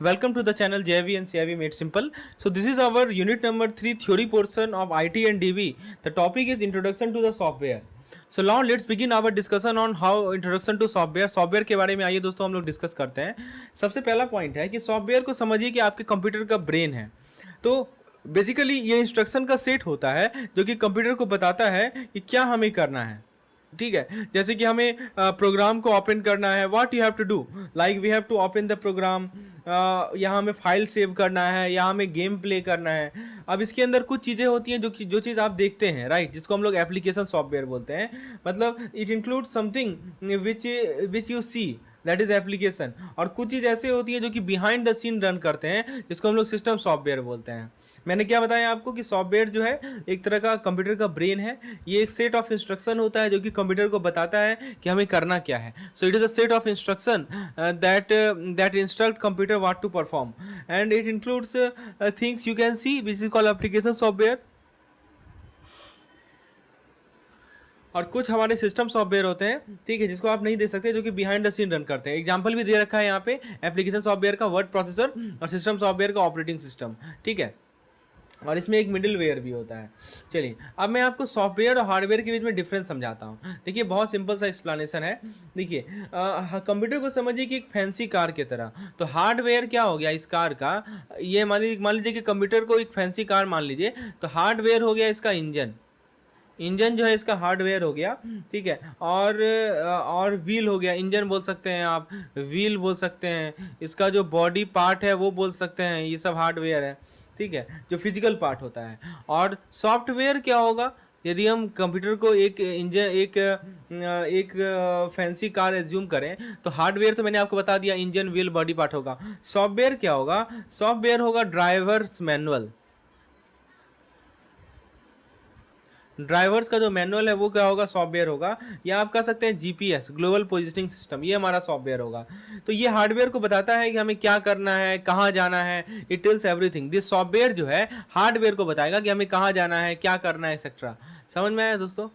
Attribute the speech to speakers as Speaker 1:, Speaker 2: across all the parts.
Speaker 1: Welcome to the channel JIV and CIV Made Simple. So this is our unit number 3 theory portion of IT and DB. The topic is introduction to the software. So now let's begin our discussion on how introduction to software. Software के बारे में आइए दोस्तों हम लोग discuss करते हैं. सबसे पहला पॉइंट है कि सॉफ्टवेयर को समझिए कि आपके कंप्यूटर का ब्रेन है. तो बेसिकली ये इंस्ट्रक्शन का सेट होता है जो कि कंप्यूटर को बताता है कि क्या हमें करना है. ठीक है, जैसे कि हमें प्रोग्राम को ओपन करना है, what you have to do, like we have to open the program, यहाँ हमें फाइल सेव करना है, यहाँ हमें गेम प्ले करना है. अब इसके अंदर कुछ चीज़ें होती हैं जो चीज़ आप देखते हैं, राइट, जिसको हम लोग एप्लीकेशन सॉफ्टवेयर बोलते हैं. मतलब it include something which you see, that is application. और कुछ चीज़ ऐसे होती है जो कि बिहाइंड द सीन रन करते हैं, जिसको हम लोग सिस्टम सॉफ्टवेयर बोलते हैं. मैंने क्या बताया आपको कि सॉफ्टवेयर जो है एक तरह का कंप्यूटर का ब्रेन है. ये एक सेट ऑफ इंस्ट्रक्शन होता है जो कि कंप्यूटर को बताता है कि हमें करना क्या है. So it is a set of instruction that instruct computer what to perform, and it includes things you can see which is called application software. और कुछ हमारे सिस्टम सॉफ्टवेयर होते हैं, ठीक है, जिसको आप नहीं देख सकते, जो कि बिहाइंड द सीन रन करते हैं. एग्जांपल भी दे रखा है यहाँ पे, एप्लीकेशन सॉफ्टवेयर का वर्ड प्रोसेसर और सिस्टम सॉफ्टवेयर का ऑपरेटिंग सिस्टम. ठीक है, और इसमें एक मिडिल वेयर भी होता है. चलिए अब मैं आपको सॉफ्टवेयर और हार्डवेयर के बीच में डिफरेंस समझाता हूँ. देखिए बहुत सिंपल सा एक्सप्लेनेशन है. देखिए कंप्यूटर को समझिए कि एक फैंसी कार की तरह. तो हार्डवेयर क्या हो गया इस कार का, ये मान लीजिए कि कंप्यूटर को एक फैंसी कार मान लीजिए, तो हार्डवेयर हो गया इसका इंजन. इंजन जो है इसका हार्डवेयर हो गया, ठीक है. और व्हील हो गया, इंजन बोल सकते हैं आप, व्हील बोल सकते हैं, इसका जो बॉडी पार्ट है वो बोल सकते हैं, ये सब हार्डवेयर है. ठीक है, जो फिजिकल पार्ट होता है. और सॉफ्टवेयर क्या होगा, यदि हम कंप्यूटर को एक इंजन एक फैंसी कार एज्यूम करें, तो हार्डवेयर तो मैंने आपको बता दिया, इंजन व्हील बॉडी पार्ट होगा. सॉफ्टवेयर क्या होगा, सॉफ्टवेयर होगा ड्राइवर्स मैनुअल. ड्राइवर्स का जो मैनुअल है वो क्या होगा, सॉफ्टवेयर होगा. या आप कह सकते हैं जीपीएस, ग्लोबल पोजिशनिंग सिस्टम, ये हमारा सॉफ्टवेयर होगा. तो ये हार्डवेयर को बताता है कि हमें क्या करना है, कहाँ जाना है. It tells everything. This software जो है हार्डवेयर को बताएगा कि हमें कहाँ जाना है, क्या करना है, एक्सेट्रा. समझ में आया दोस्तों.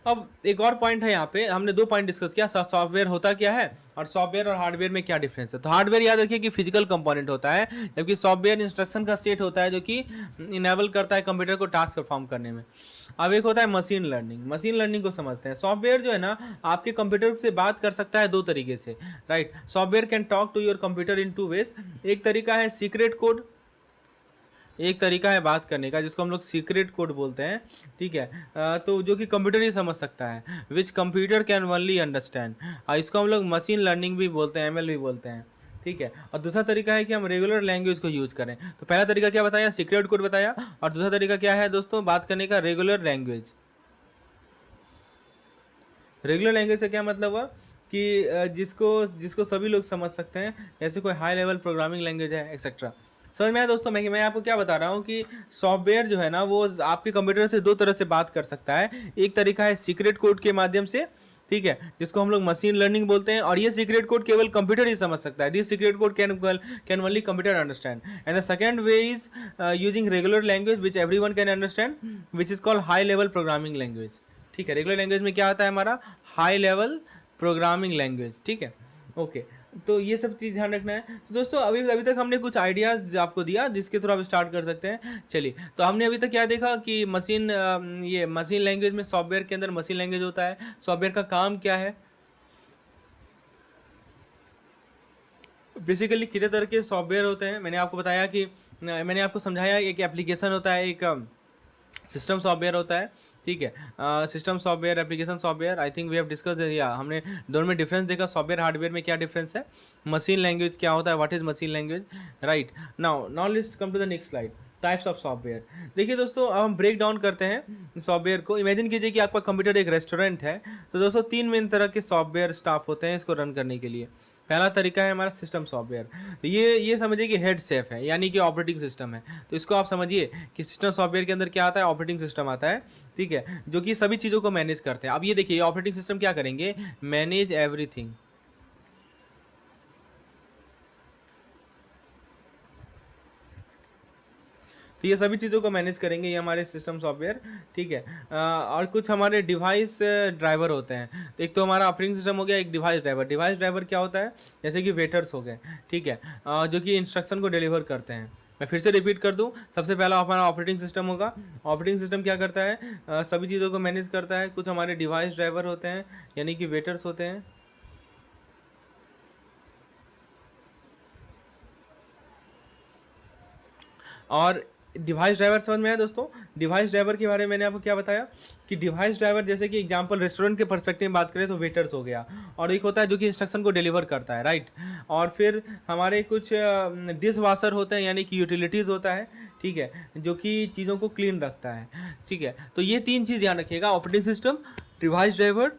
Speaker 1: अब एक और पॉइंट है यहाँ पे, हमने दो पॉइंट डिस्कस किया, सॉफ्टवेयर होता क्या है और सॉफ्टवेयर और हार्डवेयर में क्या डिफरेंस है. तो हार्डवेयर याद रखिए कि फिजिकल कंपोनेंट होता है, जबकि सॉफ्टवेयर इंस्ट्रक्शन का सेट होता है जो कि इनेबल करता है कंप्यूटर को टास्क परफॉर्म करने में. अब एक होता है मशीन लर्निंग. मशीन लर्निंग को समझते हैं. सॉफ्टवेयर जो है ना आपके कंप्यूटर से बात कर सकता है दो तरीके से, right. Software can talk to your computer in two ways. एक तरीका है सीक्रेट कोड, एक तरीका है बात करने का जिसको हम लोग सीक्रेट कोड बोलते हैं. ठीक है, तो जो कि कंप्यूटर ही समझ सकता है, विच कंप्यूटर कैन ओनली अंडरस्टैंड. इसको हम लोग मशीन लर्निंग भी बोलते हैं, एमएल भी बोलते हैं. ठीक है, और दूसरा तरीका है कि हम रेगुलर लैंग्वेज को यूज़ करें. तो पहला तरीका क्या बताया, सीक्रेट कोड बताया, और दूसरा तरीका क्या है दोस्तों बात करने का, रेगुलर लैंग्वेज. रेगुलर लैंग्वेज से क्या मतलब हुआ कि जिसको जिसको सभी लोग समझ सकते हैं, जैसे कोई हाई लेवल प्रोग्रामिंग लैंग्वेज है, एक्सेट्रा. समझ में आया दोस्तों. मैं आपको क्या बता रहा हूँ कि सॉफ्टवेयर जो है ना वो आपके कंप्यूटर से दो तरह से बात कर सकता है. एक तरीका है सीक्रेट कोड के माध्यम से, ठीक है, जिसको हम लोग मशीन लर्निंग बोलते हैं, और ये सीक्रेट कोड केवल कंप्यूटर ही समझ सकता है. This secret code can only computer understand. And the second way is using regular language which everyone can understand, which is called high level programming language. ठीक है, रेगुलर लैंग्वेज में क्या आता है हमारा, हाई लेवल प्रोग्रामिंग लैंग्वेज. ठीक है, okay. तो ये सब चीज़ ध्यान रखना है. तो दोस्तों अभी तक हमने कुछ आइडियाज़ आपको दिया जिसके थ्रू आप स्टार्ट कर सकते हैं. चलिए, तो हमने अभी तक क्या देखा कि ये मशीन लैंग्वेज में, सॉफ्टवेयर के अंदर मशीन लैंग्वेज होता है. सॉफ्टवेयर का काम क्या है, बेसिकली कितने तरह के सॉफ्टवेयर होते हैं. मैंने आपको बताया कि मैंने आपको समझाया, एक एप्लीकेशन होता है, एक सिस्टम सॉफ्टवेयर होता है. ठीक है, system software, application software, I think we have discuss, या हमने दोनों में डिफरेंस देखा. सॉफ्टवेयर हार्डवेयर में क्या डिफरेंस है, मशीन लैंग्वेज क्या होता है, what is machine language, right. Now let's come to the next slide, types of software. देखिए दोस्तों अब हम ब्रेक डाउन करते हैं सॉफ्टवेयर को. इमेजिन कीजिए कि आपका कंप्यूटर एक रेस्टोरेंट है. तो दोस्तों तीन मेन तरह के सॉफ्टवेयर स्टाफ होते हैं इसको रन करने के लिए. पहला तरीका है हमारा सिस्टम सॉफ्टवेयर. तो ये समझिए कि हेड सेफ है, यानी कि ऑपरेटिंग सिस्टम है. तो इसको आप समझिए कि सिस्टम सॉफ्टवेयर के अंदर क्या आता है, ऑपरेटिंग सिस्टम आता है. ठीक है, जो कि सभी चीज़ों को मैनेज करते हैं. अब ये देखिए ऑपरेटिंग सिस्टम क्या करेंगे, मैनेज एवरीथिंग. तो ये सभी चीज़ों को मैनेज करेंगे ये हमारे सिस्टम सॉफ्टवेयर, ठीक है। और कुछ हमारे डिवाइस ड्राइवर होते हैं। तो एक तो हमारा ऑपरेटिंग सिस्टम हो गया, एक डिवाइस ड्राइवर। डिवाइस ड्राइवर क्या होता है, जैसे कि वेटर्स हो गए, ठीक है, जो कि इंस्ट्रक्शन को डिलीवर करते हैं। मैं फिर से रिपीट कर दूं, सबसे पहला हमारा ऑपरेटिंग सिस्टम होगा। ऑपरेटिंग सिस्टम क्या करता है, सभी चीज़ों को मैनेज करता है। कुछ हमारे डिवाइस ड्राइवर होते हैं, यानी कि वेटर्स होते हैं। और डिवाइस ड्राइवर समझ में आया दोस्तों। डिवाइस ड्राइवर के बारे में मैंने आपको क्या बताया कि डिवाइस ड्राइवर, जैसे कि एग्जांपल रेस्टोरेंट के पर्सपेक्टिव में बात करें तो वेटर्स हो गया, और एक होता है जो कि इंस्ट्रक्शन को डिलीवर करता है, राइट। और फिर हमारे कुछ डिश वाशर होते हैं, यानी कि यूटिलिटीज़ होता है, ठीक है, जो कि चीज़ों को क्लीन रखता है, ठीक है। तो ये तीन चीज़ ध्यान रखिएगा, operating system, device driver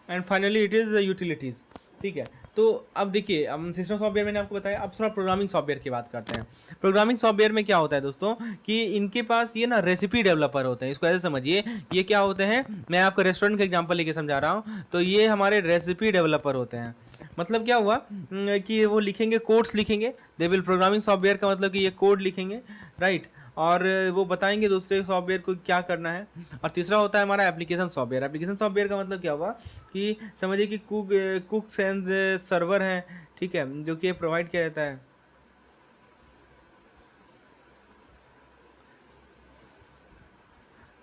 Speaker 1: and finally it is utilities, ठीक है। तो अब देखिए, अब सिस्टम सॉफ्टवेयर मैंने आपको बताया, अब थोड़ा प्रोग्रामिंग सॉफ्टवेयर की बात करते हैं। प्रोग्रामिंग सॉफ्टवेयर में क्या होता है दोस्तों कि इनके पास ये ना रेसिपी डेवलपर होते हैं। इसको ऐसे समझिए, ये क्या होते हैं, मैं आपको रेस्टोरेंट का एग्जांपल लेके समझा रहा हूँ। तो ये हमारे रेसिपी डेवलपर होते हैं। मतलब क्या हुआ कि वो लिखेंगे, कोड्स लिखेंगे। दे विल प्रोग्रामिंग सॉफ्टवेयर का मतलब कि ये कोड लिखेंगे, राइट, और वो बताएंगे दूसरे सॉफ्टवेयर को क्या करना है। और तीसरा होता है हमारा एप्लीकेशन सॉफ्टवेयर। एप्लीकेशन सॉफ्टवेयर का मतलब क्या हुआ कि समझिए कि कुक्स एंड सर्वर हैं, ठीक है, जो कि प्रोवाइड किया जाता है।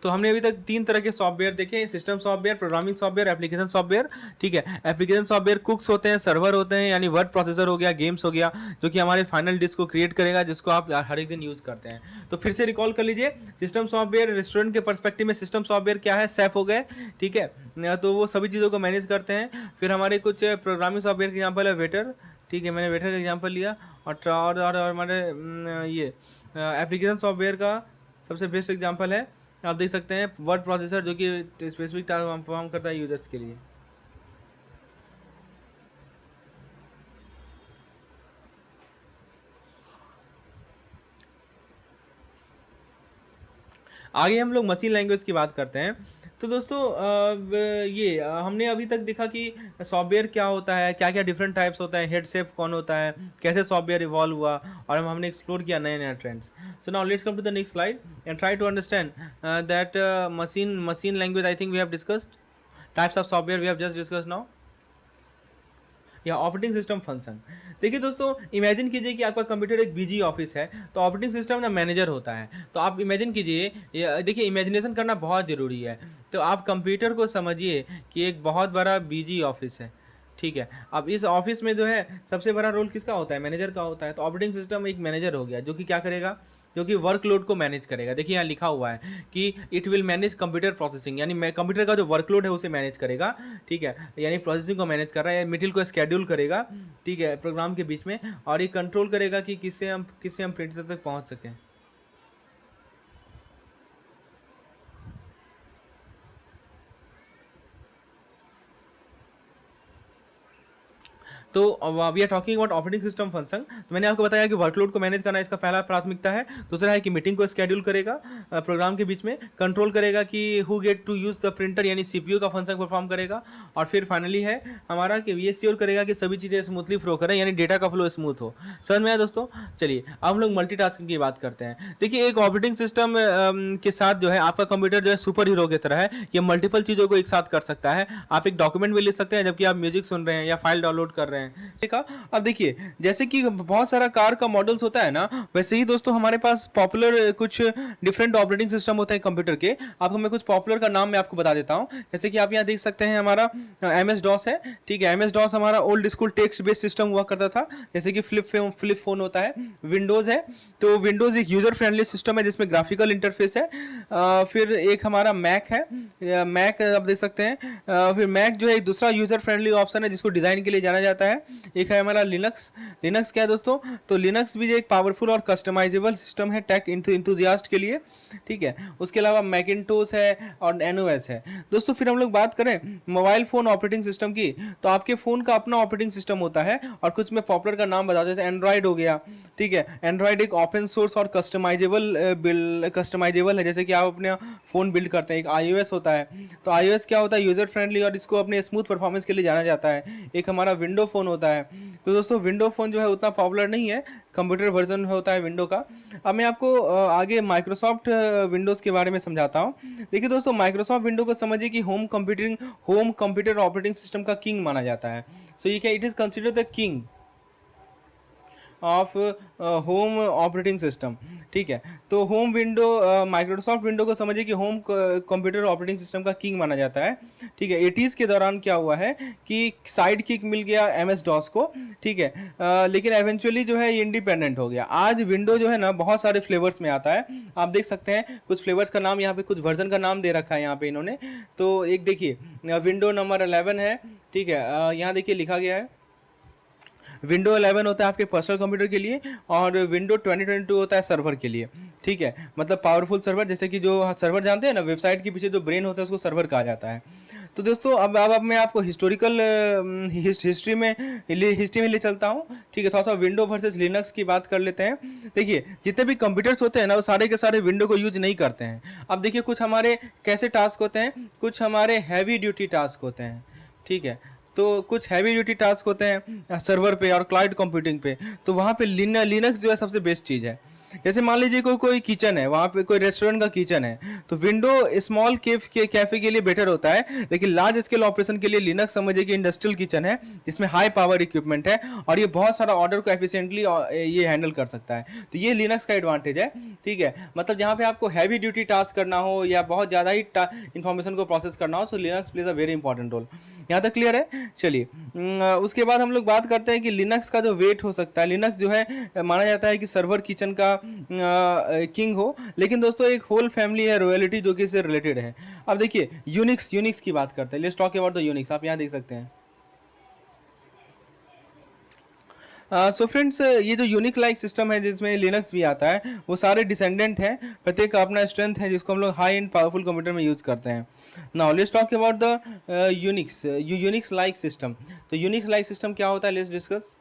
Speaker 1: तो हमने अभी तक तीन तरह के सॉफ्टवेयर देखे, system software, programming software, application software, ठीक है। एप्लीकेशन सॉफ्टवेयर कुक्स होते हैं, सर्वर होते हैं, यानी वर्ड प्रोसेसर हो गया, गेम्स हो गया, जो कि हमारे फाइनल डिस्क को क्रिएट करेगा, जिसको आप हर एक दिन यूज़ करते हैं। तो फिर से रिकॉल कर लीजिए, सिस्टम सॉफ्टवेयर रेस्टोरेंट के पर्सपेक्टिव में सिस्टम सॉफ्टवेयर क्या है, सेफ हो गए, ठीक है, तो वो सभी चीज़ों को मैनेज करते हैं। फिर हमारे कुछ प्रोग्रामिंग सॉफ्टवेयर के एग्जाम्पल है वेटर, ठीक है, मैंने वेटर का एग्जाम्पल लिया। और हमारे ये एप्लीकेशन सॉफ्टवेयर का सबसे बेस्ट एग्जाम्पल है, आप देख सकते हैं, वर्ड प्रोसेसर, जो कि स्पेसिफिक टास्क परफॉर्म करता है यूजर्स के लिए। आगे हम लोग मशीन लैंग्वेज की बात करते हैं। तो दोस्तों हमने अभी तक देखा कि सॉफ्टवेयर क्या होता है, क्या क्या डिफरेंट टाइप्स होता है, हेड शेप कौन होता है, कैसे सॉफ्टवेयर इवॉल्व हुआ, और हमने एक्सप्लोर किया नए नए trends. So now let's come to the next slide and try to understand that machine language. I think we have discussed types of software, we have just discussed now, या operating system function. देखिए दोस्तों, imagine कीजिए कि आपका computer एक busy office है, तो operating system ना मैनेजर होता है। तो आप इमेजिन कीजिए, देखिए इमेजिनेशन करना बहुत ज़रूरी है। तो आप कंप्यूटर को समझिए कि एक बहुत बड़ा बिजी ऑफिस है, ठीक है। अब इस ऑफिस में जो है सबसे बड़ा रोल किसका होता है, मैनेजर का होता है। तो ऑपरेटिंग सिस्टम एक मैनेजर हो गया, जो कि क्या करेगा, जो कि वर्कलोड को मैनेज करेगा। देखिए यहाँ लिखा हुआ है कि it will manage computer processing, यानी कंप्यूटर का जो वर्कलोड है उसे मैनेज करेगा, ठीक है, यानी प्रोसेसिंग को मैनेज कर रहा है, मटेरियल को स्केड्यूल करेगा, ठीक है, प्रोग्राम के बीच में, और ये कंट्रोल करेगा कि किससे हम प्रिंटर तक पहुँच सकें। तो we are talking about operating system function. तो मैंने आपको बताया कि वर्कलोड को मैनेज करना इसका पहला प्राथमिकता है। दूसरा है कि मीटिंग को स्केड्यूल करेगा प्रोग्राम के बीच में, कंट्रोल करेगा कि who get to use the printer, यानी सीपीयू का फंक्शन परफॉर्म करेगा। और फिर फाइनली है हमारा कि ये श्योर करेगा कि सभी चीज़ें स्मूथली फ्लो करें, यानी डेटा का फ्लो स्मूथ हो। समझ में आया दोस्तों। चलिए अब हम लोग मल्टीटास्किंग की बात करते हैं। देखिए एक ऑपरेटिंग सिस्टम के साथ जो है आपका कंप्यूटर जो है सुपर हीरो की तरह है, ये मल्टीपल चीज़ों को एक साथ कर सकता है। आप एक डॉक्यूमेंट भी लिख सकते हैं जबकि आप म्यूजिक सुन रहे हैं या फाइल डाउनलोड कर रहे हैं, ठीक है। अब देखिए जैसे कि बहुत सारा कार का मॉडल्स होता है ना, वैसे ही दोस्तों हमारे पास पॉपुलर कुछ डिफरेंट ऑपरेटिंग सिस्टम होते हैं कंप्यूटर के। आपको मैं कुछ पॉपुलर का नाम मैं आपको बता देता हूं। जैसे कि आप यहां देख सकते हैं हमारा MS DOS है, ठीक है। MS DOS हमारा old school text based system हुआ करता था, जैसे कि फ्लिप फोन होता है। विंडोज है, तो विंडोज एक यूजर फ्रेंडली सिस्टम है जिसमें ग्राफिकल इंटरफेस है। फिर एक हमारा मैक है, मैक आप देख सकते हैं। फिर मैक जो है एक दूसरा यूजर फ्रेंडली ऑप्शन है जिसको डिजाइन के लिए जाना जाता है। एक है हमारा लिनक्स। लिनक्स क्या है दोस्तों, तो लिनक्स भी एक पावरफुल और कस्टमाइजेबल सिस्टम है टेक इंथुजियास्ट के लिए, ठीक है। उसके अलावा मैकिंटोश है और NOS है दोस्तों। फिर हम लोग बात करें मोबाइल फोन ऑपरेटिंग सिस्टम की, तो आपके फोन का अपना ऑपरेटिंग सिस्टम होता है और कुछ में पॉपुलर का नाम बता, जैसे एंड्रॉइड हो गया, ठीक है। एंड्रॉइड एक ओपन सोर्स और कस्टमाइजेबल है, जैसे कि आप अपने फोन बिल्ड करते हैं। एक iOS होता है, तो iOS क्या होता है, यूजर फ्रेंडली और इसको अपने स्मूथ परफॉर्मेंस के लिए जाना जाता है। एक हमारा विंडो फोन फ़ोन होता है। तो दोस्तों विंडो फ़ोन जो है उतना पॉपुलर नहीं है, कंप्यूटर वर्जन होता है विंडो का। अब मैं आपको आगे माइक्रोसॉफ्ट विंडोज़ के बारे में समझाता हूँ। देखिए दोस्तों, माइक्रोसॉफ्ट विंडो को समझिए कि होम कंप्यूटर ऑपरेटिंग सिस्टम का किंग माना जाता है। सो ये क्या, it is considered the king of home operating system. ठीक है, तो होम विंडो माइक्रोसॉफ्ट विंडो को समझिए कि होम कंप्यूटर ऑपरेटिंग सिस्टम का किंग माना जाता है। ठीक है, 80s के दौरान क्या हुआ है कि साइड किक मिल गया MS डॉस को। ठीक है, लेकिन एवेंचुअली जो है ये इंडिपेंडेंट हो गया। आज विंडो जो है ना बहुत सारे फ्लेवर्स में आता है, आप देख सकते हैं कुछ फ्लेवर्स का नाम यहाँ पे, कुछ वर्जन का नाम दे रखा है यहाँ पे इन्होंने। तो एक देखिए विंडो नंबर 11 है। ठीक है, यहाँ देखिए लिखा गया है विंडो 11 होता है आपके पर्सनल कंप्यूटर के लिए, और विंडो 2022 होता है सर्वर के लिए। ठीक है, मतलब पावरफुल सर्वर, जैसे कि जो सर्वर जानते हैं ना, वेबसाइट के पीछे जो ब्रेन होता है उसको सर्वर कहा जाता है। तो दोस्तों अब मैं आपको हिस्टोरिकल हिस्ट्री में ले चलता हूँ। ठीक है, थोड़ा सा विंडो वर्सेस लिनक्स की बात कर लेते हैं। देखिए जितने भी कंप्यूटर्स होते हैं ना वो सारे के सारे विंडो को यूज नहीं करते हैं। अब देखिए कुछ हमारे कैसे टास्क होते हैं, कुछ हमारे हैवी ड्यूटी टास्क होते हैं। ठीक है, तो कुछ हैवी ड्यूटी टास्क होते हैं सर्वर पे और क्लाउड कंप्यूटिंग पे, तो वहाँ पे लिनक्स जो है सबसे बेस्ट चीज़ है। जैसे मान लीजिए कोई किचन है, वहाँ पे कोई रेस्टोरेंट का किचन है, तो विंडो स्मॉल कैफे के लिए बेटर होता है, लेकिन लार्ज स्केल ऑपरेशन के लिए लिनक्स समझिए कि इंडस्ट्रियल किचन है जिसमें हाई पावर इक्विपमेंट है और ये बहुत सारा ऑर्डर को एफिशिएंटली ये हैंडल कर सकता है। तो ये लिनक्स का एडवांटेज है। ठीक है, मतलब जहाँ पे आपको हैवी ड्यूटी टास्क करना हो या बहुत ज़्यादा ही इन्फॉर्मेशन को प्रोसेस करना हो, तो Linux plays a very important role. यहाँ तक क्लियर है? चलिए, उसके बाद हम लोग बात करते हैं कि लिनक्स का जो वेट हो सकता है। लिनक्स जो है माना जाता है कि सर्वर किचन का किंग हो, लेकिन दोस्तों एक होल फैमिली है, रॉयल्टी जो कि इससे रिलेटेड है। अब देखिए यूनिक्स की बात करते हैं। Let's talk about the Unix. आप यहाँ देख सकते हैं। सो फ्रेंड्स, ये जो यूनिक लाइक सिस्टम है जिसमें लिनक्स भी आता है, वो सारे डिसेंडेंट हैं, प्रत्येक का अपना स्ट्रेंथ है जिसको हम लोग हाई एंड पावरफुल कंप्यूटर में यूज करते हैं। Now let's talk about the Unix like system. तो यूनिक्स लाइक सिस्टम क्या होता है, लेट्स डिस्कस।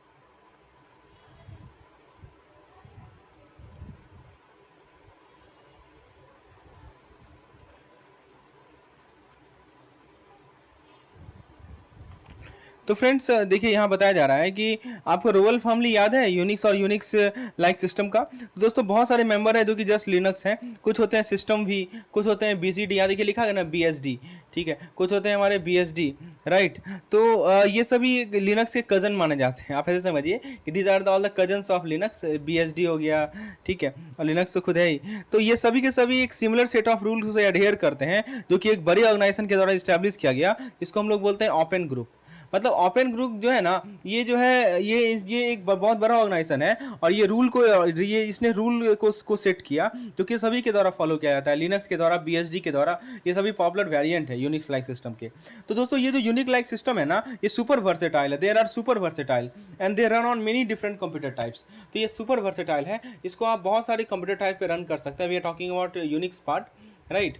Speaker 1: तो फ्रेंड्स देखिए यहाँ बताया जा रहा है कि आपको रोवल फैमिली याद है यूनिक्स और यूनिक्स लाइक सिस्टम का। तो दोस्तों बहुत सारे मेंबर है जो कि जस्ट लिनक्स हैं, कुछ होते हैं सिस्टम भी, कुछ होते हैं BCD, यहाँ देखिए लिखा है ना BSD। ठीक है, कुछ होते हैं हमारे BSD, राइट। तो ये सभी लिनक्स के कजन माने जाते हैं। आप ऐसे समझिए कि these are all the cousins of Linux. BSD हो गया, ठीक है, और लिनक्स तो खुद है ही। तो ये सभी के सभी एक सिमिलर सेट ऑफ रूल्स से एडहेयर करते हैं, जो कि एक बड़ी ऑर्गेनाइजेशन के द्वारा इस्टेब्लिश किया गया, इसको हम लोग बोलते हैं ओपन ग्रुप। मतलब ओपन ग्रुप जो है ना, ये जो है ये एक बहुत बड़ा ऑर्गेनाइजेशन है, और ये इसने रूल को सेट किया, जो कि सभी के द्वारा फॉलो किया जाता है, लिनक्स के द्वारा, BSD के द्वारा। ये सभी पॉपुलर वेरिएंट है यूनिक्स लाइक सिस्टम के। तो दोस्तों ये जो यूनिक लाइक सिस्टम है ना, ये सुपर वर्सेटाइल है। There are super versatile and they run on many different computer types. तो ये सुपर वर्सेटाइल है, इसको आप बहुत सारे कंप्यूटर टाइप पे रन कर सकते हैं। We are talking about Unix part, right.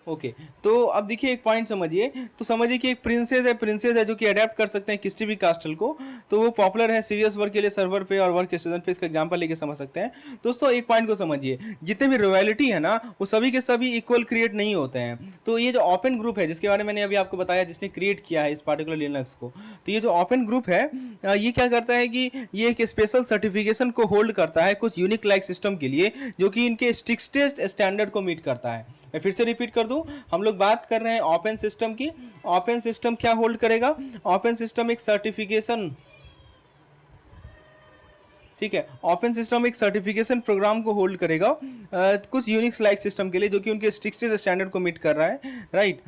Speaker 1: Okay, तो अब देखिए एक पॉइंट समझिए। तो समझिए कि एक प्रिंसेस है जो कि अडेप्ट कर सकते हैं किसी भी कास्टल को। तो वो पॉपुलर है सीरियस वर्क के लिए सर्वर पे और वर्क स्टेशन पे, इसका एग्जांपल लेके समझ सकते हैं। दोस्तों एक पॉइंट को समझिए, जितने भी रॉयल्टी है ना, वो सभी के सभी इक्वल क्रिएट नहीं होते हैं। तो ये जो ओपन ग्रुप है, जिसके बारे में मैंने अभी आपको बताया, जिसने क्रिएट किया है इस पार्टिकुलर लिनक्स को, तो ये जो ओपन ग्रुप है ये क्या करता है कि ये एक स्पेशल सर्टिफिकेशन को होल्ड करता है कुछ यूनिक लाइक सिस्टम के लिए, जो कि इनके स्ट्रिक्टेस्ट स्टैंडर्ड को मीट करता है। मैं फिर से रिपीट कर दूं, हम लोग बात कर रहे हैं ओपन सिस्टम की। ओपन सिस्टम क्या होल्ड करेगा? ओपन सिस्टम एक सर्टिफिकेशन, ठीक है, ओपन सिस्टम एक सर्टिफिकेशन प्रोग्राम को होल्ड करेगा कुछ यूनिक्स लाइक सिस्टम के लिए, जो कि उनके स्ट्रिक्टेस्ट स्टैंडर्ड को मीट कर रहा है, राइट।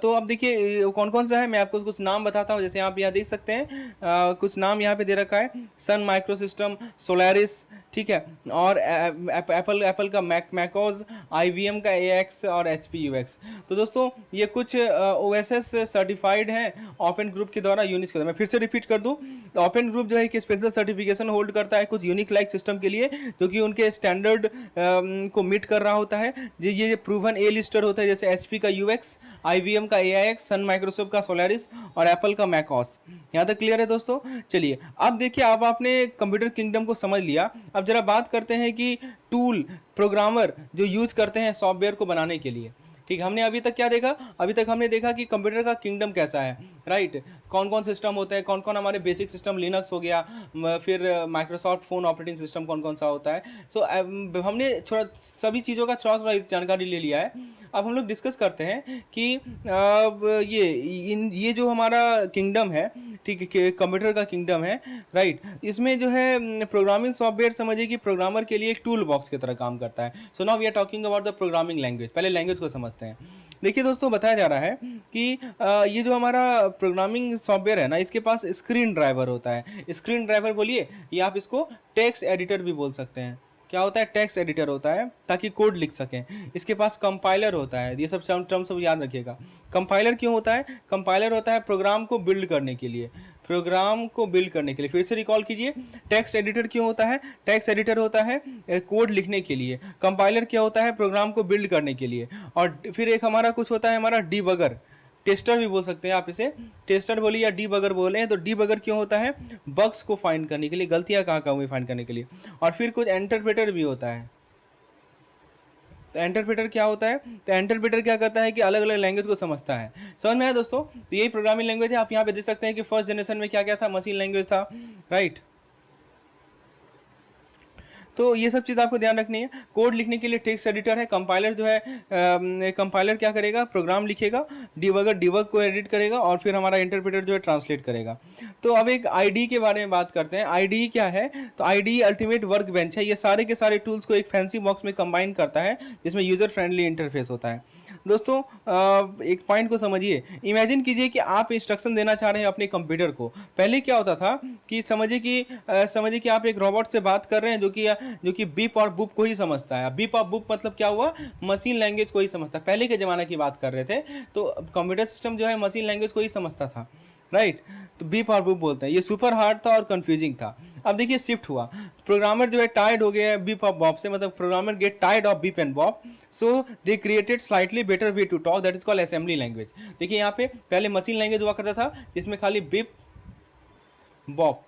Speaker 1: तो अब देखिए कौन कौन सा है, मैं आपको कुछ नाम बताता हूँ। जैसे आप यहाँ देख सकते हैं कुछ नाम यहाँ पे दे रखा है, सन माइक्रो सिस्टम, सोलारिस, ठीक है, और एप्पल का मैकोज, IBM का AX और HP UX। तो दोस्तों ये कुछ OSS सर्टिफाइड हैं ओपन ग्रुप के द्वारा यूनिक्स के द्वारा। मैं फिर से रिपीट कर दूं, तो ओपन ग्रुप जो है कि स्पेशल सर्टिफिकेशन होल्ड करता है कुछ यूनिक लाइक सिस्टम के लिए, जो कि उनके स्टैंडर्ड को मीट कर रहा होता है। ये प्रूवन ए लिस्टेड होता है, जैसे HP का UX, IBM का AIX, सन माइक्रोसॉफ्ट का सोलारिस और एप्पल का मैकओस। यहाँ तक क्लियर है दोस्तों? चलिए अब देखिए, अब आपने कंप्यूटर किंगडम को समझ लिया। अब जरा बात करते हैं कि टूल प्रोग्रामर जो यूज करते हैं सॉफ्टवेयर को बनाने के लिए, ठीक, हमने अभी तक क्या देखा, अभी तक हमने देखा कि कंप्यूटर का किंगडम कैसा है, राइट, कौन कौन सिस्टम होते हैं, कौन कौन हमारे बेसिक सिस्टम, लिनक्स हो गया, फिर माइक्रोसॉफ्ट फ़ोन ऑपरेटिंग सिस्टम कौन कौन सा होता है। सो हमने थोड़ा सभी चीज़ों का थोड़ा थोड़ा जानकारी ले लिया है। अब हम लोग डिस्कस करते हैं कि ये जो हमारा किंगडम है, ठीक है, कंप्यूटर का किंगडम है, राइट, इसमें जो है प्रोग्रामिंग सॉफ्टवेयर समझिए कि प्रोग्रामर के लिए एक टूल बॉक्स की तरह काम करता है। So now we are talking about the programming language. पहले लैंग्वेज को समझते हैं। देखिए दोस्तों, बताया जा रहा है कि ये जो हमारा प्रोग्रामिंग सॉफ्टवेयर है ना, इसके पास स्क्रीन ड्राइवर होता है। स्क्रीन ड्राइवर बोलिए, या आप इसको टेक्स्ट एडिटर भी बोल सकते हैं। क्या होता है, टेक्स्ट एडिटर होता है ताकि कोड लिख सकें। इसके पास कंपाइलर होता है, ये सब टर्म सब याद रखिएगा। कंपाइलर क्यों होता है, कंपाइलर होता है प्रोग्राम को बिल्ड करने के लिए, प्रोग्राम को बिल्ड करने के लिए। फिर से रिकॉल कीजिए, टेक्स्ट एडिटर क्यों होता है, टेक्स्ट एडिटर होता है कोड लिखने के लिए, कंपाइलर क्या होता है, प्रोग्राम को बिल्ड करने के लिए, और फिर एक हमारा कुछ होता है हमारा डीबगर, टेस्टर भी बोल सकते हैं आप इसे, टेस्टर बोलिए या डीबगर बोले। तो डीबगर क्यों होता है, बग्स को फाइंड करने के लिए, गलतियां कहाँ हुई फाइंड करने के लिए। और फिर कुछ इंटरप्रेटर भी होता है। तो इंटरप्रेटर क्या होता है, तो इंटरप्रेटर क्या करता है कि अलग अलग लैंग्वेज को समझता है। समझ में आया दोस्तों, तो यही प्रोग्रामिंग लैंग्वेज है। आप यहाँ पे देख सकते हैं कि फर्स्ट जनरेशन में क्या क्या था, मशीन लैंग्वेज था, राइट। तो ये सब चीज़ आपको ध्यान रखनी है। कोड लिखने के लिए टेक्स्ट एडिटर है, कंपाइलर जो है कंपाइलर क्या करेगा, प्रोग्राम लिखेगा, डिबगर डिबग को एडिट करेगा, और फिर हमारा इंटरप्रेटर जो है ट्रांसलेट करेगा। तो अब एक आईडी के बारे में बात करते हैं। आईडी क्या है, तो आईडी अल्टीमेट वर्क बेंच है। ये सारे के सारे टूल्स को एक फैंसी बॉक्स में कंबाइन करता है, जिसमें यूज़र फ्रेंडली इंटरफेस होता है। दोस्तों एक पॉइंट को समझिए, इमेजिन कीजिए कि आप इंस्ट्रक्शन देना चाह रहे हैं अपने कंप्यूटर को। पहले क्या होता था कि समझिए कि आप एक रोबोट से बात कर रहे हैं जो कि बीप और बुप को ही समझता है। बीप और बुप मतलब क्या हुआ, मशीन लैंग्वेज को ही समझता है। पहले के ज़माने की बात कर रहे थे, तो कंप्यूटर सिस्टम जो है मशीन लैंग्वेज को ही समझता था, राइट। तो बीप और बुप बोलते हैं। ये सुपर हार्ड था और कंफ्यूजिंग था। अब देखिए शिफ्ट हुआ, प्रोग्रामर जो है टायर्ड हो गया है बीप और बॉप से, मतलब programmer get tired of beep and bop, so they created slightly better way to talk, that is called assembly language. देखिए यहाँ पे पहले मशीन लैंग्वेज हुआ करता था, जिसमें खाली बीप बॉप,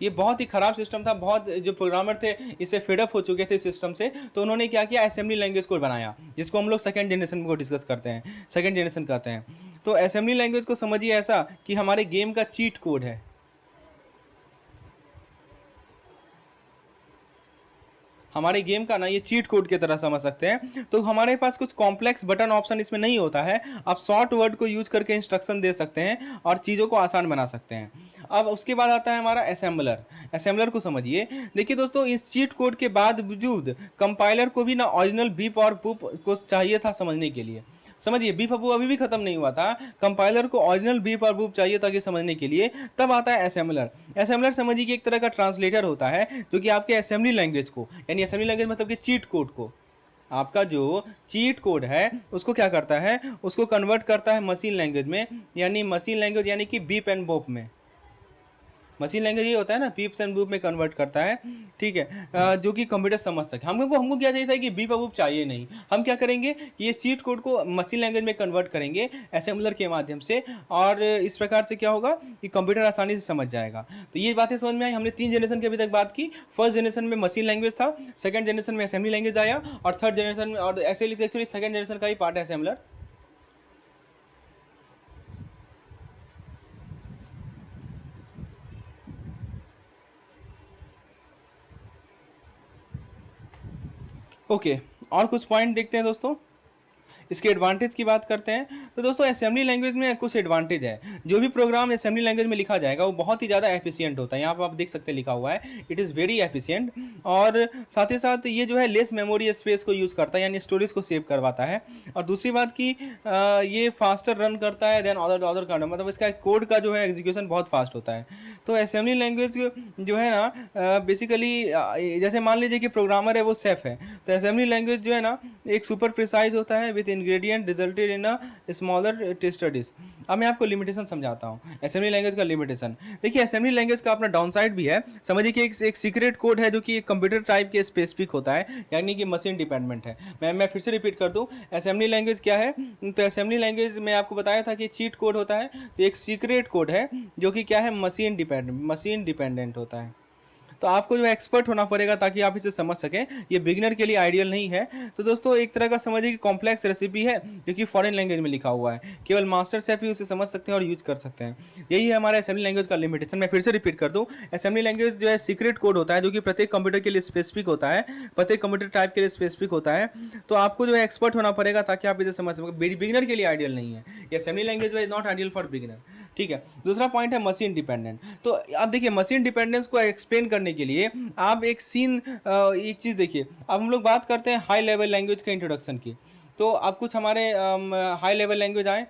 Speaker 1: ये बहुत ही ख़राब सिस्टम था। बहुत जो प्रोग्रामर थे इससे फेडअप हो चुके थे सिस्टम से, तो उन्होंने क्या किया, असेंबली लैंग्वेज को बनाया, जिसको हम लोग सेकंड जनरेशन को डिस्कस करते हैं, सेकंड जनरेशन कहते हैं। तो असेंबली लैंग्वेज को समझिए ऐसा कि हमारे गेम का चीट कोड है। हमारे गेम का ना ये चीट कोड की तरह समझ सकते हैं। तो हमारे पास कुछ कॉम्प्लेक्स बटन ऑप्शन इसमें नहीं होता है। आप शॉर्ट वर्ड को यूज करके इंस्ट्रक्शन दे सकते हैं और चीज़ों को आसान बना सकते हैं। अब उसके बाद आता है हमारा असेंबलर। असेंबलर को समझिए। देखिए दोस्तों, इस चीट कोड के बावजूद कंपाइलर को भी ना ओरिजिनल बीप और बुप को चाहिए था समझने के लिए। समझिए, बीप और बूप अभी भी खत्म नहीं हुआ था, कंपाइलर को ओरिजिनल बीप और बूप चाहिए था कि समझने के लिए। तब आता है असेंबलर। असेंबलर समझिए कि एक तरह का ट्रांसलेटर होता है, जो कि आपके असेंबली लैंग्वेज को, यानी असेंबली लैंग्वेज मतलब कि चीट कोड को, आपका जो चीट कोड है उसको क्या करता है, उसको कन्वर्ट करता है मशीन लैंग्वेज में, यानी मशीन लैंग्वेज यानी कि बीप एंड बोप में। मशीन लैंग्वेज ये होता है ना, बीप्स एंड बूप में कन्वर्ट करता है, ठीक है, जो कि कंप्यूटर समझ सके। हमको क्या चाहिए था कि बीप और बूप चाहिए नहीं, हम क्या करेंगे कि ये चीट कोड को मशीन लैंग्वेज में कन्वर्ट करेंगे असेंबलर के माध्यम से, और इस प्रकार से क्या होगा कि कंप्यूटर आसानी से समझ जाएगा। तो ये बातें समझ में आई। हमने 3 जनरेशन की अभी तक बात की। फर्स्ट जनरेशन में मशीन लैंग्वेज था, सेकंड जनरेशन में असेंबली लैंग्वेज आया, और थर्ड जनरेशन में, और एक्चुअली सेकंड जनरेशन का ही पार्ट है असेंबलर। ओके, और कुछ पॉइंट देखते हैं दोस्तों, इसके एडवांटेज की बात करते हैं। तो दोस्तों असेंबली लैंग्वेज में कुछ एडवांटेज है। जो भी प्रोग्राम असेंबली लैंग्वेज में लिखा जाएगा वो बहुत ही ज़्यादा एफिशिएंट होता है। यहाँ पर आप देख सकते हैं लिखा हुआ है, इट इज़ वेरी एफिशिएंट। और साथ ही साथ ये जो है लेस मेमोरी स्पेस को यूज़ करता है, यानी स्टोरेज को सेव करवाता है। और दूसरी बात कि ये फास्टर रन करता है देन अदर काइंड, मतलब इसका कोड का जो है एग्जीक्यूशन बहुत फास्ट होता है। तो असेंबली लैंग्वेज जो है ना, बेसिकली जैसे मान लीजिए कि प्रोग्रामर है वो सेफ है, तो असेंबली लैंग्वेज जो है ना एक सुपर प्रिसाइज होता है with ingredient resulted in a smaller tester dish. अब मैं आपको लिमिटेशन समझाता हूँ असेंबली लैंग्वेज का लिमिटेशन। देखिए असेंबली लैंग्वेज का अपना डाउन साइड भी है। समझिए कि एक सीक्रेट कोड है जो कि कंप्यूटर टाइप के स्पेसिफिक होता है, यानी कि मशीन डिपेंडेंट है। मैं फिर से रिपीट कर दूँ, असेंबली लैंग्वेज क्या है, तो असेंबली लैंग्वेज में आपको बताया था कि चीट कोड होता है, तो एक सीक्रेट कोड है जो कि क्या है, मशीन डिपेंडेंट होता है। तो आपको जो है एक्सपर्ट होना पड़ेगा ताकि आप इसे समझ सकें, ये बिगिनर के लिए आइडियल नहीं है। तो दोस्तों एक तरह का समझिए कि कॉम्प्लेक्स रेसिपी है जो कि फॉरेन लैंग्वेज में लिखा हुआ है, केवल मास्टर शेफ ही उसे समझ सकते हैं और यूज कर सकते हैं। यही है हमारा असेंबली लैंग्वेज का लिमिटेशन। मैं फिर से रिपीट कर दूं, असेंबली लैंग्वेज जो है सीक्रेट कोड होता है जो कि प्रत्येक कंप्यूटर के लिए स्पेसिफिक होता है, प्रत्येक कंप्यूटर टाइप के लिए स्पेसिफिक होता है। तो आपको जो है एक्सपर्ट होना पड़ेगा ताकि आप इसे समझ सकें, बिगिनर के लिए आइडियल नहीं है ये असेंबली लैंग्वेज, जो है नॉट आइडियल फॉर बिगिनर। ठीक है, दूसरा पॉइंट है मशीन डिपेंडेंट। तो आप देखिए मशीन डिपेंडेंस को एक्सप्लेन करने के लिए आप एक एक चीज़ देखिए। अब हम लोग बात करते हैं हाई लेवल लैंग्वेज के इंट्रोडक्शन की। तो अब कुछ हमारे हाई लेवल लैंग्वेज आए।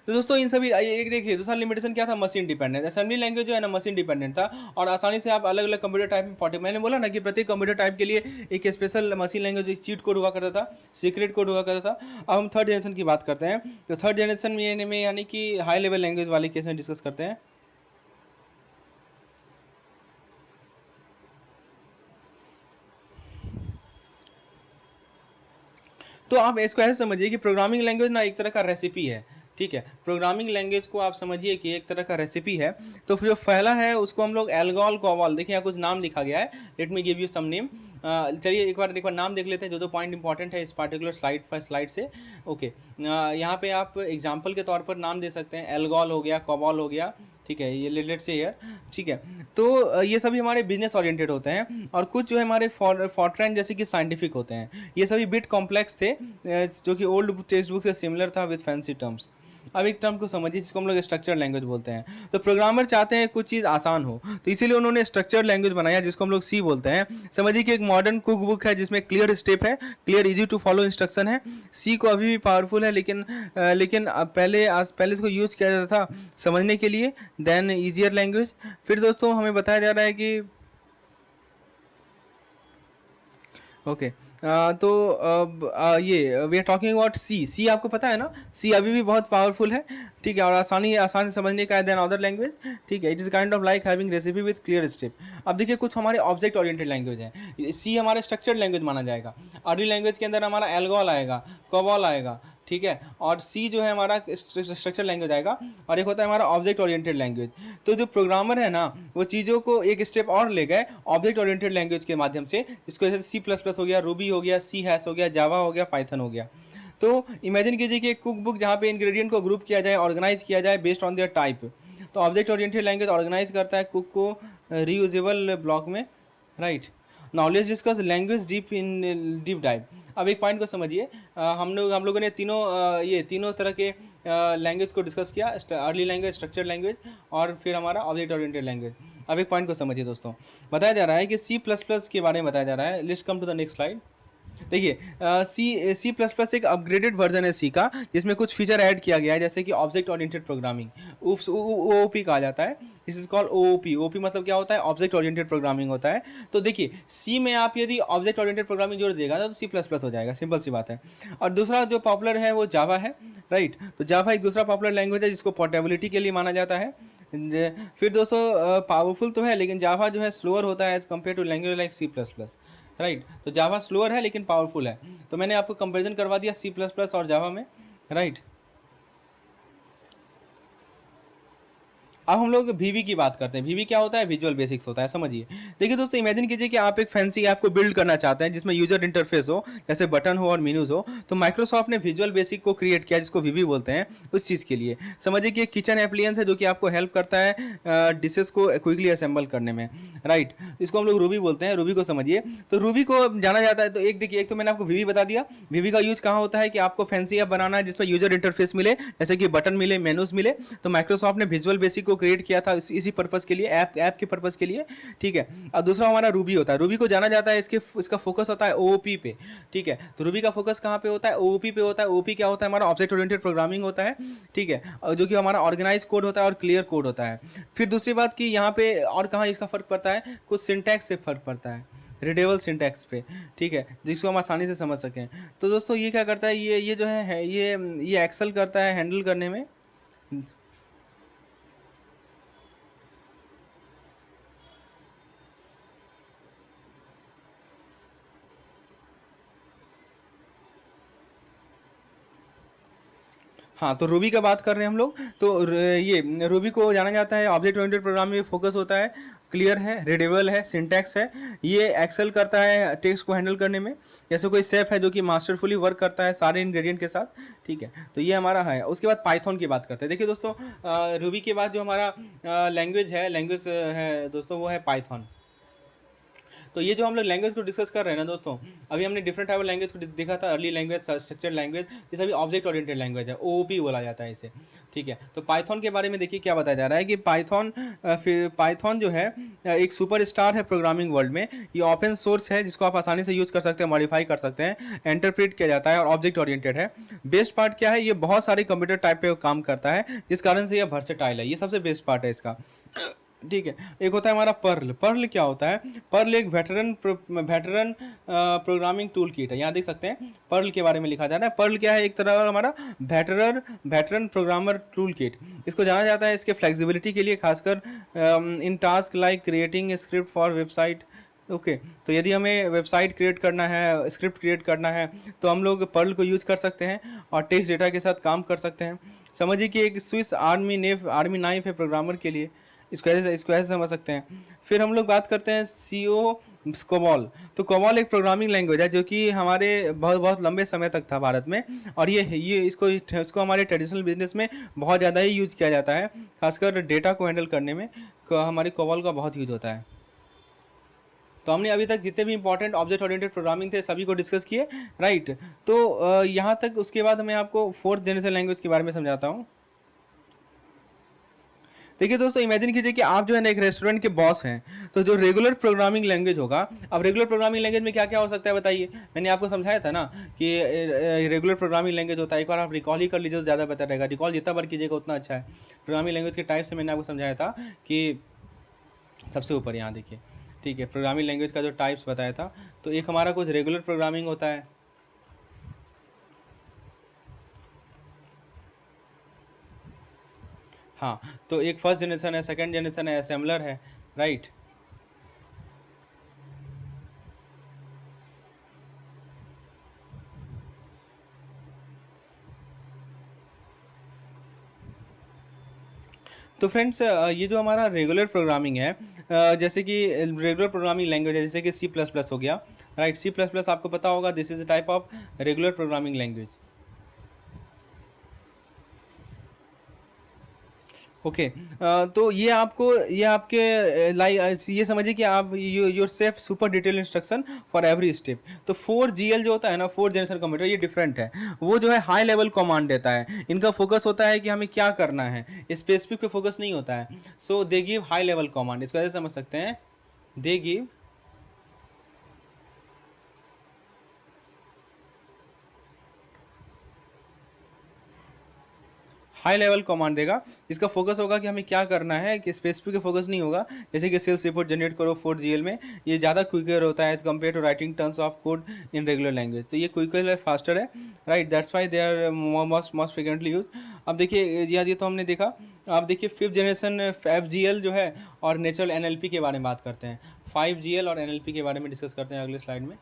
Speaker 1: तो दोस्तों इन सभी एक देखिए दूसरा लिमिटेशन क्या था, मशीन डिपेंडेंट। असेंबली लैंग्वेज जो है ना मशीन डिपेंडेंट था और आसानी से आप अलग अलग कंप्यूटर टाइप में पॉटे, मैंने बोला ना कि प्रत्येक कंप्यूटर टाइप के लिए एक special machine language cheat code हुआ करता था, सीक्रेट कोड हुआ करता था। अब हम थर्ड जनरेशन की बात करते हैं। तो थर्ड जनरेशन में यानी कि हाई लेवल लैंग्वेज वाले केस में डिस्कस करते हैं। तो आप इसको ऐसे समझिए कि प्रोग्रामिंग लैंग्वेज ना एक तरह का रेसिपी है। ठीक है, प्रोग्रामिंग लैंग्वेज को आप समझिए कि एक तरह का रेसिपी है। तो जो पहला है उसको हम लोग एल्गोल कोवाल, देखिए यहाँ कुछ नाम लिखा गया है, let me give you some name. चलिए एक बार नाम देख लेते हैं जो पॉइंट इंपॉर्टेंट है इस पार्टिकुलर स्लाइड से। ओके, यहाँ पे आप एग्जाम्पल के तौर पर नाम दे सकते हैं, एल्गोल हो गया, कोवाल हो गया। ठीक है, ये लेट से यार। ठीक है, तो ये सभी हमारे बिजनेस ओरिएंटेड होते हैं और कुछ जो है हमारे फॉर्ट्रैन जैसे कि साइंटिफिक होते हैं। ये सभी बिट कॉम्प्लेक्स थे जो कि ओल्ड टेक्स्ट बुक से सिमिलर था विद फैंसी टर्म्स। अब एक टर्म को समझिए जिसको हम लोग स्ट्रक्चर लैंग्वेज बोलते हैं। तो प्रोग्रामर चाहते हैं कुछ चीज़ आसान हो, तो इसीलिए उन्होंने स्ट्रक्चर लैंग्वेज बनाया जिसको हम लोग सी बोलते हैं। समझिए कि एक मॉडर्न कुक बुक है जिसमें क्लियर स्टेप है, clear easy to follow instruction है। सी को अभी भी पावरफुल है, लेकिन अब पहले इसको यूज़ किया जाता था समझने के लिए, देन ईजियर लैंग्वेज। फिर दोस्तों हमें बताया जा रहा है कि ओके तो अब ये we are talking about C आपको पता है ना, सी अभी भी बहुत पावरफुल है। ठीक है, और आसान से समझने का है देन अदर लैंग्वेज। ठीक है, it is kind of like having recipe with clear step. अब देखिए कुछ हमारे ऑब्जेक्ट ओरिएंटेड लैंग्वेज हैं, सी हमारा स्ट्रक्चर्ड लैंग्वेज माना जाएगा। अर्ली लैंग्वेज के अंदर हमारा एल्गोल आएगा, कोबॉल आएगा। ठीक है, और सी जो है हमारा स्ट्रक्चर लैंग्वेज आएगा, और एक होता है हमारा ऑब्जेक्ट ओरिएंटेड लैंग्वेज। तो जो प्रोग्रामर है ना वो चीज़ों को एक स्टेप और ले गए ऑब्जेक्ट ओरिएंटेड लैंग्वेज के माध्यम से, जिसको जैसे सी प्लस प्लस हो गया, रूबी हो गया, सी हैश हो गया, जावा हो गया, पाइथन हो गया। तो इमेजिन कीजिए कि एक कुक बुक जहाँ पे इंग्रेडिएंट को ग्रुप किया जाए, ऑर्गेनाइज किया जाए बेस्ड ऑन देयर टाइप। तो ऑब्जेक्ट ओरिएंटेड लैंग्वेज ऑर्गेनाइज करता है कुक को रीयूजेबल ब्लॉक में, right. Knowledge discuss language deep dive. अब एक पॉइंट को समझिए, हम लोगों ने ये तीनों तरह के लैंग्वेज को डिस्कस किया, अर्ली लैंग्वेज, स्ट्रक्चर लैंग्वेज और फिर हमारा ऑब्जेक्ट ओरिएंटेड लैंग्वेज। अब एक पॉइंट को समझिए दोस्तों, बताया जा रहा है कि सी प्लस प्लस के बारे में बताया जा रहा है। Let's come to the next slide. देखिए सी प्लस प्लस एक अपग्रेडेड वर्जन है सी का, जिसमें कुछ फीचर ऐड किया गया है जैसे कि ऑब्जेक्ट ओरिएंटेड प्रोग्रामिंग, ओओपी कहा जाता है। This is called OOP. OP मतलब क्या होता है, ऑब्जेक्ट ओरिएंटेड प्रोग्रामिंग होता है। तो देखिए सी में आप यदि ऑब्जेक्ट ओरिएंटेड प्रोग्रामिंग जोड़ देगा तो सी प्लस प्लस हो जाएगा, सिंपल सी बात है। और दूसरा जो पॉपुलर है वो जावा है, राइट। तो जावा एक दूसरा पॉपुलर लैंग्वेज है जिसको पोर्टेबिलिटी के लिए माना जाता है। फिर दोस्तों पावरफुल तो है लेकिन जावा जो है स्लोअर होता है as compare to language like C plus plus, right. तो जावा स्लोअर है लेकिन पावरफुल है। तो मैंने आपको कंपैरिजन करवा दिया सी प्लस प्लस और जावा में, राइट। अब हम लोग वीवी की बात करते हैं। वीवी क्या होता है, विजुअल बेसिक्स होता है, समझिए। देखिए दोस्तों इमेजिन कीजिए कि आप एक फैंसी ऐप को बिल्ड करना चाहते हैं जिसमें यूजर इंटरफेस हो, जैसे बटन हो और मेनूज हो। तो माइक्रोसॉफ्ट ने विजुअल बेसिक को क्रिएट किया जिसको वीवी बोलते हैं उस चीज़ के लिए। समझिए कि एक किचन एप्लियंस है जो कि आपको हेल्प करता है डिशेस को क्विकली असेंबल करने में, राइट। इसको हम लोग रूबी बोलते हैं, रूबी को समझिए। तो रूबी को जाना जाता है, तो एक देखिए, एक तो मैंने आपको वीवी बता दिया। वीवी का यूज कहाँ होता है कि आपको फैंसी ऐप बनाना है जिसमें यूजर इंटरफेस मिले, जैसे कि बटन मिले, मेनूज मिले। तो माइक्रोसॉफ्ट ने विजुअल बेसिक को क्रिएट किया था इसी पर्पस के लिए, ऐप के पर्पस के लिए, ठीक है। और दूसरा हमारा रूबी होता है। रूबी को जाना जाता है इसका फोकस होता है ओओपी पे, ठीक है। तो रूबी का फोकस कहाँ पे होता है, ओओपी पे होता है। ओओपी क्या होता है, हमारा ऑब्जेक्ट ओरिएंटेड प्रोग्रामिंग होता है, ठीक है, और जो कि हमारा ऑर्गेनाइज कोड होता है और क्लियर कोड होता है। फिर दूसरी बात कि यहाँ पे और कहाँ इसका फर्क पड़ता है, कुछ सिंटैक्स से फर्क पड़ता है, रीडेबल सिंटैक्स पे, ठीक है, जिसको हम आसानी से समझ सकें। तो दोस्तों ये क्या करता है, ये जो है ये एक्सेल करता है हैंडल करने में। हाँ, तो रूबी का बात कर रहे हैं हम लोग। तो ये रूबी को जाना जाता है ऑब्जेक्ट ओरिएंटेड प्रोग्रामिंग में फोकस होता है, क्लियर है, रीडेबल है, सिंटैक्स है। ये एक्सेल करता है टेक्स्ट को हैंडल करने में। जैसे कोई सेफ है जो कि मास्टरफुली वर्क करता है सारे इंग्रेडिएंट के साथ, ठीक है। तो ये हमारा है। उसके बाद पाइथन की बात करते हैं। देखिए दोस्तों, रूबी के बाद जो हमारा लैंग्वेज है दोस्तों, वो है पाइथन। तो ये जो हम लोग लैंग्वेज को डिस्कस कर रहे हैं ना दोस्तों, अभी हमने डिफरेंट टाइप ऑफ लैंग्वेज को देखा था। अर्ली लैंग्वेज, स्ट्रक्चर्ड लैंग्वेज, ये सभी ऑब्जेक्ट ओरिएंटेड लैंग्वेज है, ओओपी बोला जाता है इसे, ठीक है। तो पाइथन के बारे में देखिए क्या बताया जा रहा है कि पाइथन जो है एक सुपर स्टार है प्रोग्रामिंग वर्ल्ड में। ये ओपन सोर्स है जिसको आप आसानी से यूज कर सकते हैं, मॉडिफाई कर सकते हैं, इंटरप्रेट किया जाता है और ऑब्जेक्ट ओरिएंटेड है। बेस्ट पार्ट क्या है, ये बहुत सारे कंप्यूटर टाइप पे काम करता है, जिस कारण से ये वर्सेटाइल है। ये सबसे बेस्ट पार्ट है इसका, ठीक है। एक होता है हमारा पर्ल। पर्ल क्या होता है? पर्ल एक वेटरन प्रोग्रामिंग टूल किट है। यहाँ देख सकते हैं पर्ल के बारे में लिखा जा रहा है। पर्ल क्या है? एक तरह का हमारा वेटरन प्रोग्रामर टूल किट। इसको जाना जाता है इसके फ्लेक्सिबिलिटी के लिए, खासकर in task like creating script for website. Okay, तो यदि हमें वेबसाइट क्रिएट करना है, स्क्रिप्ट क्रिएट करना है, तो हम लोग पर्ल को यूज़ कर सकते हैं और टेक्स्ट डेटा के साथ काम कर सकते हैं। समझिए कि एक स्विस आर्मी नाइफ है प्रोग्रामर के लिए। इसको ऐसे समझ सकते हैं। फिर हम लोग बात करते हैं सीओ कोबॉल। तो कोबॉल एक प्रोग्रामिंग लैंग्वेज है जो कि हमारे बहुत बहुत लंबे समय तक था भारत में, और ये इसको हमारे ट्रेडिशनल बिजनेस में बहुत ज़्यादा ही यूज किया जाता है, खासकर डेटा को हैंडल करने में हमारी कोबॉल का बहुत यूज होता है। तो हमने अभी तक जितने भी इंपॉर्टेंट ऑब्जेक्ट ओरिएंटेड प्रोग्रामिंग थे सभी को डिस्कस किए, राइट। तो यहाँ तक, उसके बाद मैं आपको फोर्थ जनरेशन लैंग्वेज के बारे में समझाता हूँ। देखिए दोस्तों, इमेजिन कीजिए कि आप जो है ना एक रेस्टोरेंट के बॉस हैं। तो जो रेगुलर प्रोग्रामिंग लैंग्वेज होगा, अब रेगुलर प्रोग्रामिंग लैंग्वेज में क्या क्या हो सकता है बताइए। मैंने आपको समझाया था ना कि रेगुलर प्रोग्रामिंग लैंग्वेज होता है। एक बार आप रिकॉल ही कर लीजिए तो ज़्यादा बेहतर रहेगा। रिकॉल जितना बार कीजिएगा उतना अच्छा है। प्रोग्रामिंग लैंग्वेज के टाइप से मैंने आपको समझाया था कि सबसे ऊपर यहाँ देखिए, ठीक है, प्रोग्रामिंग लैंग्वेज का जो टाइप्स बताया था। तो एक हमारा कुछ रेगुलर प्रोग्रामिंग होता है, हाँ। तो एक फर्स्ट जनरेशन है, सेकंड जनरेशन है, असेंबलर है, राइट। तो फ्रेंड्स, ये जो हमारा रेगुलर प्रोग्रामिंग है, जैसे कि रेगुलर प्रोग्रामिंग लैंग्वेज है, जैसे कि सी प्लस प्लस हो गया, राइट। सी प्लस प्लस आपको पता होगा, this is a type of regular programming language. Okay, तो ये आपके लाइक ये समझिए कि आप your safe super detail instruction for every step. तो 4GL जो होता है ना, 4 जनरेशन कंप्यूटर, ये डिफरेंट है। वो जो है हाई लेवल कमांड देता है। इनका फोकस होता है कि हमें क्या करना है, स्पेसिफिक पे फोकस नहीं होता है। So they give high level command, इसको ऐसे समझ सकते हैं, they give high level command देगा, जिसका फोकस होगा कि हमें क्या करना है, कि स्पेसिफिक का फोकस नहीं होगा। जैसे कि सेल्स रिपोर्ट जनरेट करो 4GL में, ये ज़्यादा क्विकर होता है as compare to writing terms of code in regular language. तो ये क्विकर है, फास्टर है, right. That's why they are most frequently use. अब देखिए, ये तो हमने देखा। अब देखिए 5th जनरेशन FGL जो है और नेचुरल NLP के बारे में बात करते हैं। 5GL और NLP के बारे में डिस्कस करते हैं अगले स्लाइड में।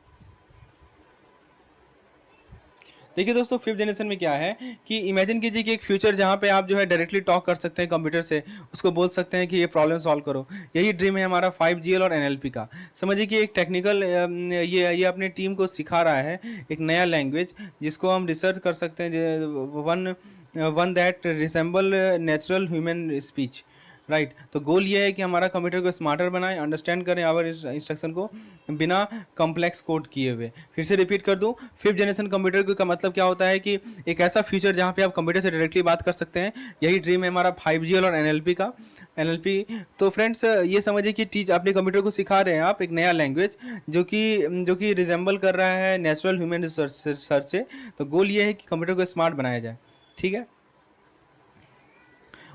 Speaker 1: देखिए दोस्तों, 5th जनरेशन में क्या है कि इमेजिन कीजिए कि एक फ्यूचर जहाँ पे आप जो है डायरेक्टली टॉक कर सकते हैं कंप्यूटर से, उसको बोल सकते हैं कि ये प्रॉब्लम सॉल्व करो। यही ड्रीम है हमारा 5GL और NLP का। समझिए कि एक टेक्निकल ये अपने टीम को सिखा रहा है एक नया लैंग्वेज, जिसको हम रिसर्च कर सकते हैं, one that resemble natural human speech, right. तो गोल ये है कि हमारा कंप्यूटर को स्मार्टर बनाए, अंडरस्टैंड करें आवर इंस्ट्रक्शन को बिना कॉम्प्लेक्स कोड किए हुए। फिर से रिपीट कर दूं, 5th जनरेशन कंप्यूटर का मतलब क्या होता है कि एक ऐसा फ्यूचर जहां पे आप कंप्यूटर से डायरेक्टली बात कर सकते हैं। यही ड्रीम है हमारा 5GL और NLP का। NLP, तो फ्रेंड्स ये समझिए कि अपने कंप्यूटर को सिखा रहे हैं आप एक नया लैंग्वेज जो कि रिजेंबल कर रहा है नेचुरल ह्यूमन रिसर्च से। तो गोल ये है कि कंप्यूटर को स्मार्ट बनाया जाए, ठीक है।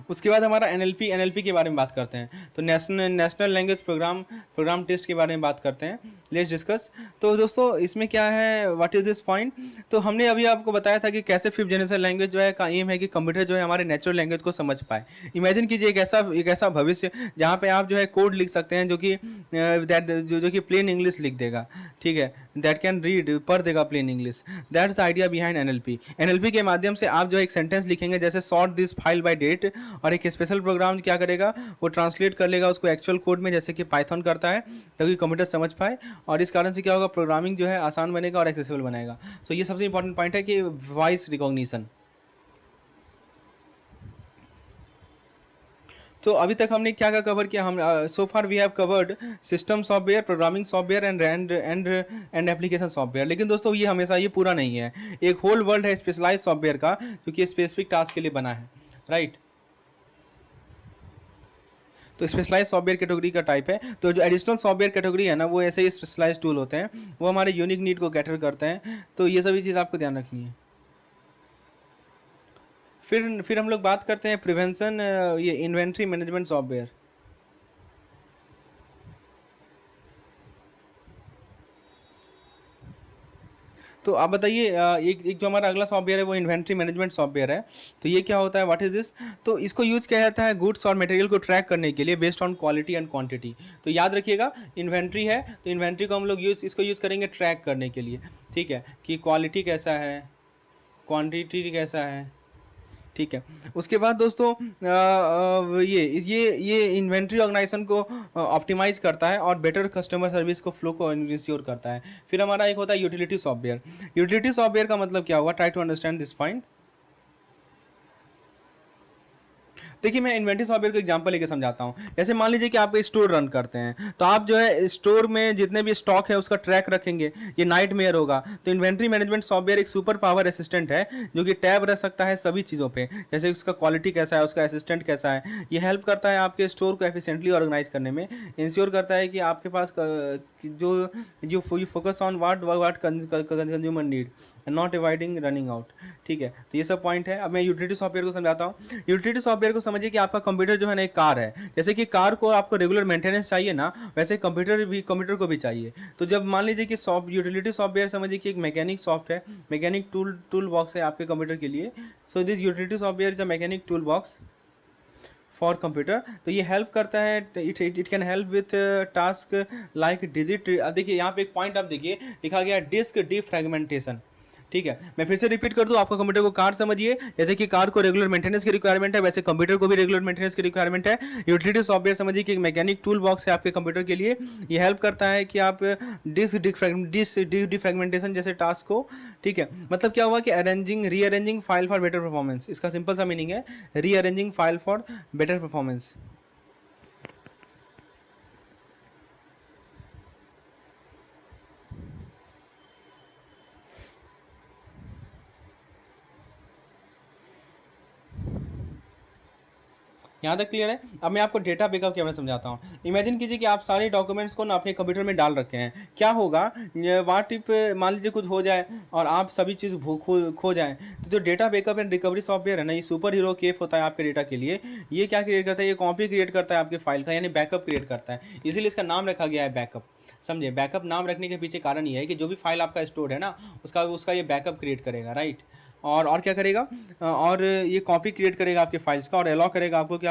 Speaker 1: उसके बाद हमारा NLP के बारे में बात करते हैं। तो नेशनल लैंग्वेज प्रोग्राम टेस्ट के बारे में बात करते हैं। Let's discuss. तो दोस्तों, इसमें क्या है, व्हाट इज दिस पॉइंट। तो हमने अभी आपको बताया था कि कैसे 5th जनरेशन लैंग्वेज जो है का एम है कि कंप्यूटर जो है हमारे नेचुरल लैंग्वेज को समझ पाए। इमेजिन कीजिए एक ऐसा भविष्य जहाँ पे आप जो है कोड लिख सकते हैं जो कि प्लेन इंग्लिश लिख देगा, ठीक है, दैट कैन रीड, पढ़ देगा plain English. That's the idea behind NLP। NLP के माध्यम से आप जो एक सेंटेंस लिखेंगे, जैसे sort this file by date और एक स्पेशल प्रोग्राम क्या करेगा, वो ट्रांसलेट कर लेगा उसको एक्चुअल कोड में, जैसे कि पाइथन करता है, ताकि कंप्यूटर समझ पाए, और इस कारण से क्या होगा, प्रोग्रामिंग जो है आसान बनेगा और एक्सेसिबल बनाएगा। सो ये सबसे इंपॉर्टेंट पॉइंट है कि वॉइस रिकॉग्निशन। तो अभी तक हमने क्या क्या कवर किया, हम so far we have covered system software, programming software and application software. लेकिन दोस्तों ये हमेशा ये पूरा नहीं है, एक होल वर्ल्ड है स्पेशलाइज सॉफ्टवेयर का, क्योंकि स्पेसिफिक टास्क के लिए बना है, राइट। तो स्पेशलाइज सॉफ्टवेयर कैटेगरी का टाइप है। तो जो एडिशनल सॉफ्टवेयर कैटेगरी है ना, वो ऐसे ही स्पेशलाइज टूल होते हैं, वो हमारे यूनिक नीड को कैटर करते हैं। तो ये सभी चीज़ आपको ध्यान रखनी है। फिर हम लोग बात करते हैं प्रिवेंशन, ये इन्वेंट्री मैनेजमेंट सॉफ्टवेयर। तो आप बताइए, एक जो हमारा अगला सॉफ्टवेयर है वो इन्वेंट्री मैनेजमेंट सॉफ्टवेयर है। तो ये क्या होता है, व्हाट इज दिस? तो इसको यूज किया जाता है गुड्स और मटेरियल को ट्रैक करने के लिए based on quality and quantity. तो याद रखिएगा, इन्वेंट्री है तो इन्वेंट्री को हम लोग इसको यूज़ करेंगे ट्रैक करने के लिए, ठीक है, कि क्वालिटी कैसा है, क्वांटिटी कैसा है, ठीक है। उसके बाद दोस्तों ये इन्वेंट्री ऑर्गेनाइजेशन को ऑप्टिमाइज करता है और बेटर कस्टमर सर्विस को फ्लो को इंश्योर करता है। फिर हमारा एक होता है यूटिलिटी सॉफ्टवेयर। यूटिलिटी सॉफ्टवेयर का मतलब क्या हुआ, try to understand this point. देखिए मैं इन्वेंट्री सॉफ्टवेयर को एग्जांपल लेके समझाता हूँ। जैसे मान लीजिए कि आप स्टोर रन करते हैं, तो आप जो है स्टोर में जितने भी स्टॉक है उसका ट्रैक रखेंगे, ये नाइट मेयर होगा। तो इन्वेंट्री मैनेजमेंट सॉफ्टवेयर एक सुपर पावर असिस्टेंट है, जो कि टैब रख सकता है सभी चीज़ों पे, जैसे उसका क्वालिटी कैसा है, उसका असिस्टेंट कैसा है। ये हेल्प करता है आपके स्टोर को एफिशिएंटली ऑर्गेनाइज करने में, इंश्योर करता है कि आपके पास जो जो focus on what consumer need, not avoiding running out, ठीक है। तो ये सब पॉइंट है। अब मैं यूटिलिटी सॉफ्टवेयर को समझाता हूँ। यूटिलिटी सॉफ्टवेयर को समझिए कि आपका कंप्यूटर जो है ना एक कार है, जैसे कि कार को आपको रेगुलर मेंटेनेंस चाहिए ना, वैसे कंप्यूटर को भी चाहिए। तो जब मान लीजिए कि यूटिलिटी सॉफ्टवेयर समझिए कि एक मैकेनिक सॉफ्ट है, मैकेनिक टूल बॉक्स है आपके कंप्यूटर के लिए। So this utility software is a mechanic tool box for computer. तो ये हेल्प करता है, it can help with task like digit. देखिए यहाँ पे एक पॉइंट आप देखिए लिखा गया डिस्क डिफ्रैगमेंटेशन, ठीक है। मैं फिर से रिपीट कर दूं, आपका कंप्यूटर को कार समझिए, जैसे कि कार को रेगुलर मेंटेनेंस की रिक्वायरमेंट है, वैसे कंप्यूटर को भी रेगुलर मेंटेनेंस की रिक्वायरमेंट है। यूटिलिटी सॉफ्टवेयर समझिए कि एक मैकेनिक टूल बॉक्स है आपके कंप्यूटर के लिए। ये हेल्प करता है कि आप डिस्क डिफ्रैगमेंटेशन जैसे टास्क को, ठीक है। मतलब क्या हुआ कि rearranging file for better performance, इसका सिंपल सा मीनिंग है rearranging file for better performance. यहाँ तक क्लियर है। अब मैं आपको डेटा बैकअप के बारे में समझाता हूँ। इमेजिन कीजिए कि आप सारे डॉक्यूमेंट्स को ना अपने कंप्यूटर में डाल रखे हैं। क्या होगा, वाट इफ मान लीजिए कुछ हो जाए और आप सभी चीज़ खो जाएं, तो जो data backup and recovery software है ना, ये सुपर हीरो केप होता है आपके डेटा के लिए। ये क्या क्रिएट करता है, ये कॉपी क्रिएट करता है आपके फाइल का, यानी बैकअप क्रिएट करता है। इसीलिए इसका नाम रखा गया है बैकअप। समझे, बैकअप नाम रखने के पीछे कारण ये है कि जो भी फाइल आपका स्टोर है ना, उसका उसका ये बैकअप क्रिएट करेगा, राइट। और क्या करेगा, और ये कॉपी क्रिएट करेगा आपके फाइल्स का, और अलाउ करेगा आपको कि